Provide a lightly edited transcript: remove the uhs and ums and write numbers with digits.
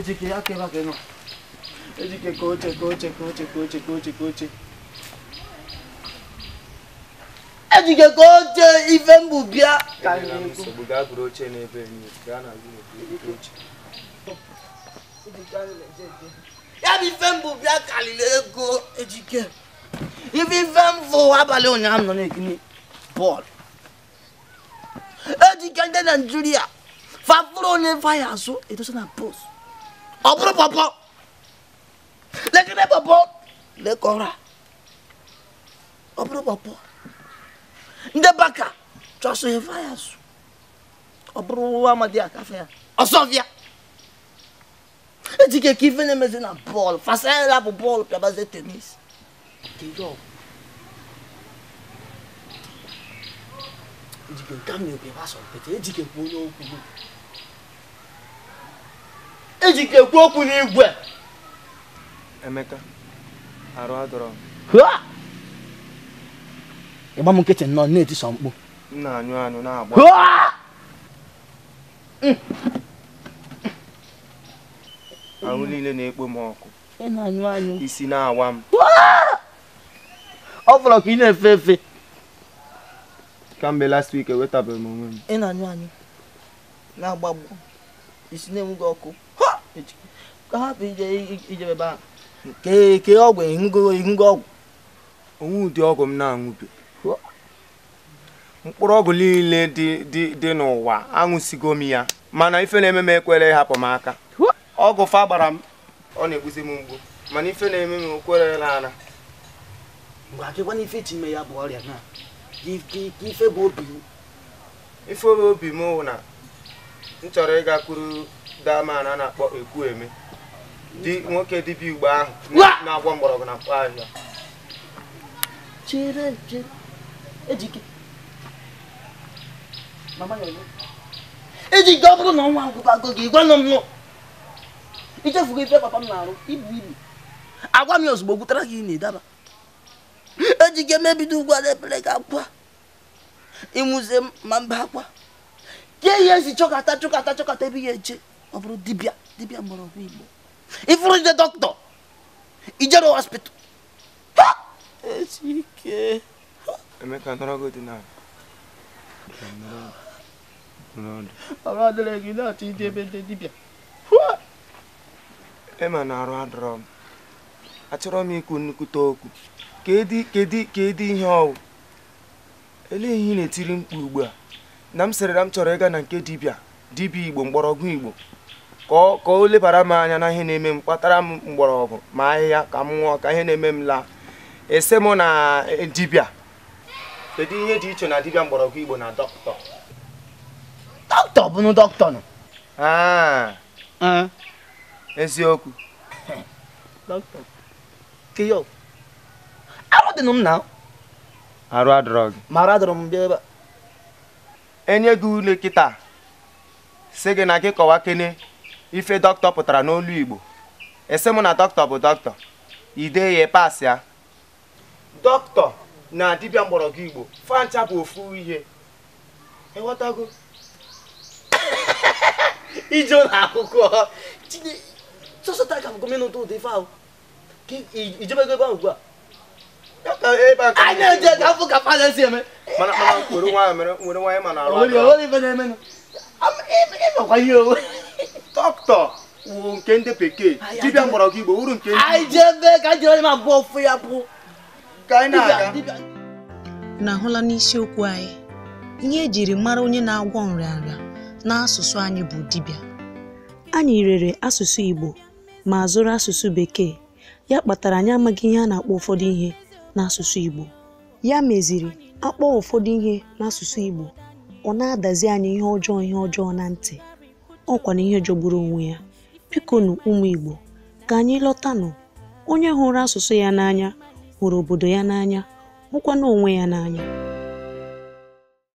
Ejike ya ke ba ke no. Ejike koche. Ejike koche ife mbubia. So buga guru oche n'ebe ni. Ga na guru oche. Ya bi ife mbubia kalile ego Ejike. Ife mfo abale onyam no n'ekini ball. Ejike ndị Nigeria. Fafuro ne fire so it was na post. Obro papa. Lekene papa. Le kora. Obro papa. Nde baka. Just e fire so. Obro amadi akafe. Osovia. Ejike kife ne meze na ball. Fasa la ball pe base tennis. Kigo. Ejike kamne pe ba so pete. Ejike ko no ku. Ejike kwu okwu n'igwe. Emeka, arụ adọrọ. Ịgba m nkịtị nọ na-eti sọ mkpu. M na-anyụ na-agba. Ahụ niile na-ekpo m ọkụ. Ị na-anyụ. Isi na-awa m. Ọ fọrọ ka ị na-efe efe. Kamgbe last week ewetabeghị m onwe m. Ị na-anyụ. Na-agbagbu. Isi na-enwughị ọkụ. Ka hapụ ije ebe ahụ. Ke ọgwụ ịṅụgo ọgwụ. Onwe ụdị ọgwụ m na-aṅụbe. Mkpụrụ ọgwụ niile dị n'ụwa aṅụsigo m ya mana ife na-eme m ekwere ịhapụ m aka. Ọgwụ fa gbara m ọ na-egbuzi m mgbu mana ife na-eme m okwere n'ala. Mgbe akịkwa n'ife echi ime ya bụ ọrịa na ife bụ obi m. Ife obi m hụ na m chọrọ ịga kwuru daman a na-akpọ Ekwueme di nwoke dibịa Igbo ahụ na-agwọ mgbọrọgwụ na mkpa ahịhịa. Chere Ejike mama ya Ejike ọ bụrụ na ọnwa agụbago gị gwanụ m nụ ichefugo ife papa m na-arụ ibu agwa m ya ozugbo gwutara gị na-edaba. Ejike mebido ugwu ada epere gị akwa ịmụze ma mba akwa ke ihe esi chọkata ebe ya eche ọ bụrụ dibịa mgbọrọgwụ Igbo ifuru ije dọkịta ijere hospital. Ejike Emeka nọrọgo dị na ọrụ adịrị gị na-achọ ije ebe ndị dibịa. Ema na arụ adọrọ m achọrọ m ikwu nnukwute okwu kedu ihe ọwụ elee ihe ị na-etiri mkpu ugbu a na m sịrị na m chọrọ ịga na nke dibịa Igbo mgbọrọgwụ Igbo ka o lebara m anya na ihe na-eme m kpatara m mgbọrọgwụ ma ahịhịa ka m nwụọ ka ihe na-eme m laa ese m na dibịa. Kedu ihe dị iche na dibịa mgbọrọgwụ Igbo na dọkịta? Dọkịta bụ na dọkịta nọ. Eziokwu. Dọkịta kiyo arụ dị m na arụ adọrọ gị ma arụ adọrọ m bịa ebe a. Enye gị ule kịta sị gị na gị kọwa kene ife dọkịta pụtara n'olu Igbo ese m na dọkịta bụ dọkịta ide ya pas ya. Dọkịta na dibịa mgbọrọgwụ Igbo fancha bụ ofu ihe ịghọtago. Ije ụlọ akwụkwọ sọsọta ka bụ minụtụ ụdị ife ahụ ka ijebego ebe ahụ ugbu a. Anyị na-eje ka afọ ka fada si eme mana were nwayọ mana arụ onwere ife na-eme ịmakwa ihe owe. Dọkịta wụ nke ndị bekee dibịa mgbọrọgwụ Igbo wuru nke ndị anyị jebe ka jiri onye ma abụọ ofu ya bụ ka anyị na-aga. Na ahụla n'isiokwu anyị ihe ejiri mara onye na-agwọ nrịanrịa n'asụsụ anyị bụ dibịa. Anyị rere asụsụ Igbo ma zụrụ asụsụ bekee ya kpatara anyị amaghị ihe a na-akpọ ụfọdụ ihe n'asụsụ Igbo. Ya meziri akpọ ụfọdụ ihe n'asụsụ Igbo ọ na-adazi anyị ihe ọjọọ na ntị ọkwa na ihe jọgburu onwe ya. Bikonu ụmụ Igbo ka anyị lọtanụ onye hụrụ asụsụ ya n'anya hụrụ obodo ya n'anya hụkwa n'onwe ya n'anya.